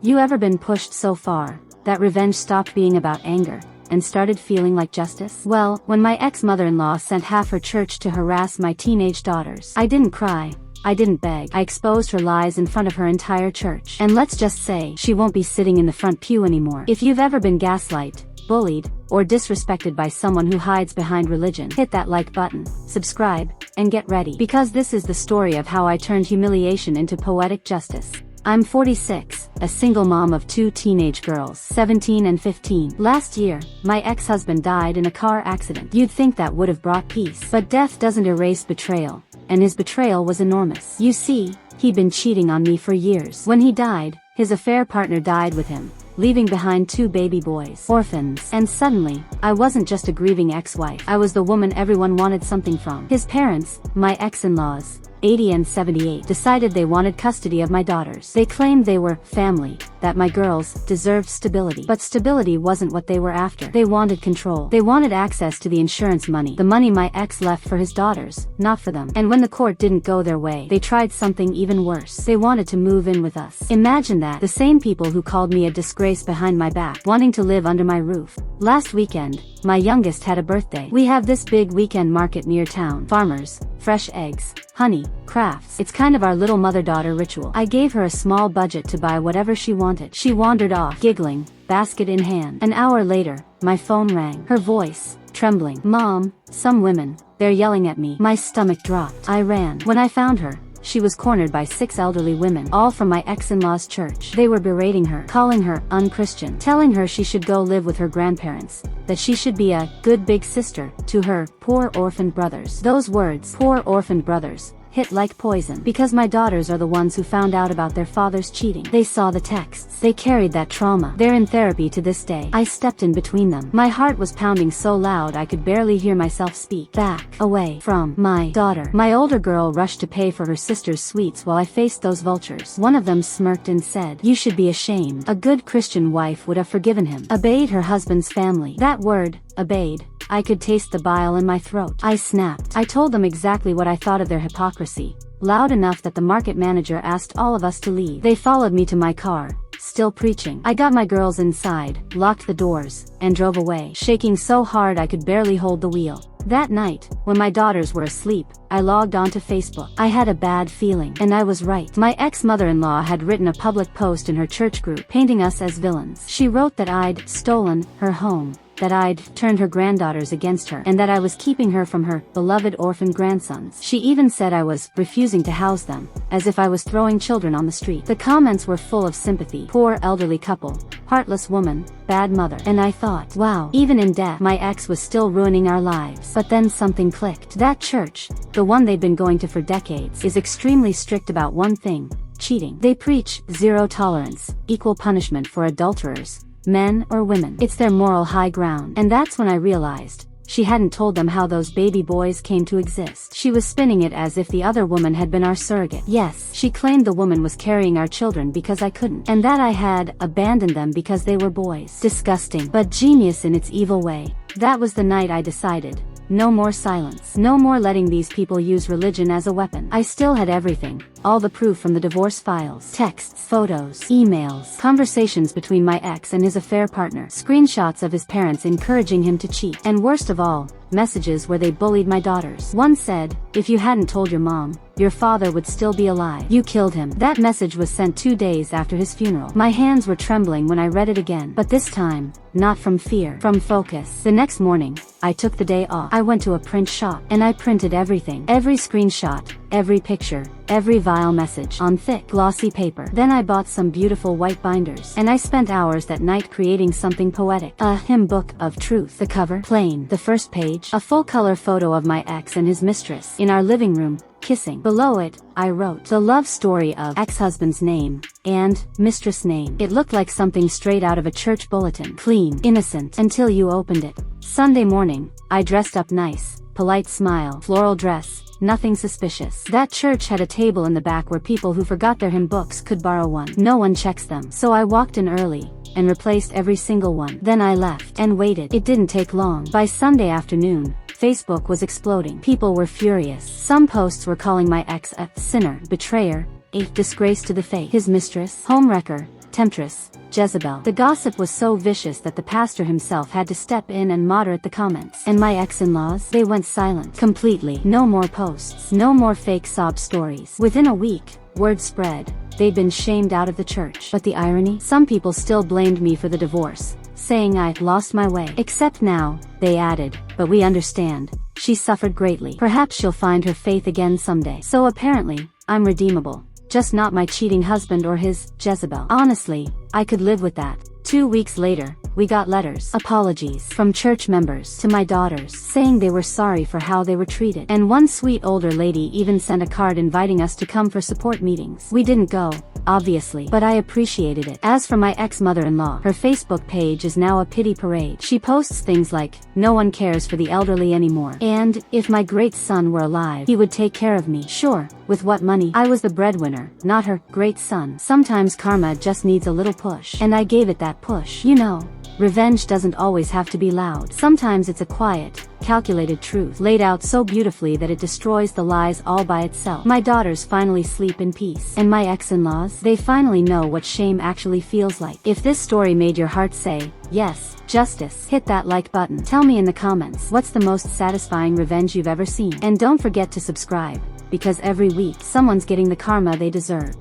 You ever been pushed so far that revenge stopped being about anger and started feeling like justice? Well, when my ex-mother-in-law sent half her church to harass my teenage daughters, I didn't cry. I didn't beg. I exposed her lies in front of her entire church. And let's just say, she won't be sitting in the front pew anymore. If you've ever been gaslighted, bullied, or disrespected by someone who hides behind religion, hit that like button, subscribe, and get ready. Because this is the story of how I turned humiliation into poetic justice. I'm 46, a single mom of 2 teenage girls, 17 and 15. Last year, my ex-husband died in a car accident. You'd think that would have brought peace. But death doesn't erase betrayal, and his betrayal was enormous. You see, he'd been cheating on me for years. When he died, his affair partner died with him, leaving behind 2 baby boys, orphans. And suddenly, I wasn't just a grieving ex-wife. I was the woman everyone wanted something from. His parents, my ex-in-laws, 80 and 78, decided they wanted custody of my daughters. They claimed they were family, that my girls deserved stability. But stability wasn't what they were after. They wanted control. They wanted access to the insurance money, the money my ex left for his daughters, not for them. And when the court didn't go their way, they tried something even worse. They wanted to move in with us. Imagine that. The same people who called me a disgrace behind my back, wanting to live under my roof. Last weekend, my youngest had a birthday. We have this big weekend market near town. Farmers, fresh eggs, honey, crafts. It's kind of our little mother-daughter ritual. I gave her a small budget to buy whatever she wanted. She wandered off, giggling, basket in hand. An hour later, my phone rang. Her voice, trembling. "Mom, some women, they're yelling at me." My stomach dropped. I ran. When I found her, she was cornered by 6 elderly women, all from my ex-in-law's church. They were berating her, calling her unchristian, telling her she should go live with her grandparents, that she should be a good big sister to her poor orphaned brothers. Those words, poor orphaned brothers, hit like poison, because my daughters are the ones who found out about their father's cheating. They saw the texts. They carried that trauma. They're in therapy to this day. I stepped in between them. My heart was pounding so loud I could barely hear myself speak. Back, away from my daughter. My older girl rushed to pay for her sister's sweets while I faced those vultures. One of them smirked and said, "You should be ashamed." A good Christian wife would have forgiven him. Obeyed her husband's family. That word, obeyed, I could taste the bile in my throat. I snapped. I told them exactly what I thought of their hypocrisy, loud enough that the market manager asked all of us to leave. They followed me to my car, still preaching. I got my girls inside, locked the doors, and drove away, shaking so hard I could barely hold the wheel. That night, when my daughters were asleep, I logged onto Facebook. I had a bad feeling, and I was right. My ex-mother-in-law had written a public post in her church group, painting us as villains. She wrote that I'd stolen her home, that I'd turned her granddaughters against her, and that I was keeping her from her beloved orphan grandsons. She even said I was refusing to house them, as if I was throwing children on the street. The comments were full of sympathy. Poor elderly couple, heartless woman, bad mother. And I thought, wow, even in death, my ex was still ruining our lives. But then something clicked. That church, the one they'd been going to for decades, is extremely strict about one thing: cheating. They preach zero tolerance, equal punishment for adulterers, men or women. It's their moral high ground. And that's when I realized she hadn't told them how those baby boys came to exist. She was spinning it as if the other woman had been our surrogate. Yes, she claimed the woman was carrying our children because I couldn't, and that I had abandoned them because they were boys. Disgusting, but genius in its evil way. That was the night I decided, no more silence. No more letting these people use religion as a weapon. I still had everything. All the proof from the divorce files. Texts, photos, emails, conversations between my ex and his affair partner, screenshots of his parents encouraging him to cheat, and worst of all, messages where they bullied my daughters. One said, "If you hadn't told your mom, your father would still be alive. You killed him." That message was sent 2 days after his funeral. My hands were trembling when I read it again, but this time, not from fear, from focus. The next morning, I took the day off. I went to a print shop, and I printed everything. Every screenshot, every picture, every vile message, on thick, glossy paper. Then I bought some beautiful white binders, and I spent hours that night creating something poetic. A hymn book of truth. The cover, plain. The first page, a full-color photo of my ex and his mistress, in our living room, kissing. Below it, I wrote the love story of ex-husband's name and mistress name. It looked like something straight out of a church bulletin. Clean, innocent, until you opened it. Sunday morning, I dressed up nice, polite smile, floral dress, nothing suspicious. That church had a table in the back where people who forgot their hymn books could borrow one. No one checks them. So I walked in early and replaced every single one. Then I left and waited. It didn't take long. By Sunday afternoon, Facebook was exploding. People were furious. Some posts were calling my ex a sinner, betrayer, a disgrace to the faith, his mistress, homewrecker, temptress, Jezebel. The gossip was so vicious that the pastor himself had to step in and moderate the comments. And my ex-in-laws, they went silent. Completely. No more posts. No more fake sob stories. Within a week, word spread. They'd been shamed out of the church. But the irony? Some people still blamed me for the divorce, saying I lost my way. Except now, they added, but we understand. She suffered greatly. Perhaps she'll find her faith again someday. So apparently, I'm redeemable. Just not my cheating husband or his Jezebel. Honestly, I could live with that. 2 weeks later, we got letters, apologies, from church members to my daughters, saying they were sorry for how they were treated. And one sweet older lady even sent a card inviting us to come for support meetings. We didn't go, obviously, but I appreciated it. As for my ex-mother-in-law, her Facebook page is now a pity parade. She posts things like, no one cares for the elderly anymore, and, if my great son were alive, he would take care of me. Sure, with what money? I was the breadwinner, not her great son. Sometimes karma just needs a little push, and I gave it that push. You know, revenge doesn't always have to be loud. Sometimes it's a quiet, calculated truth, laid out so beautifully that it destroys the lies all by itself. My daughters finally sleep in peace. And my ex-in-laws, they finally know what shame actually feels like. If this story made your heart say, yes, justice, hit that like button. Tell me in the comments, what's the most satisfying revenge you've ever seen? And don't forget to subscribe, because every week, someone's getting the karma they deserve.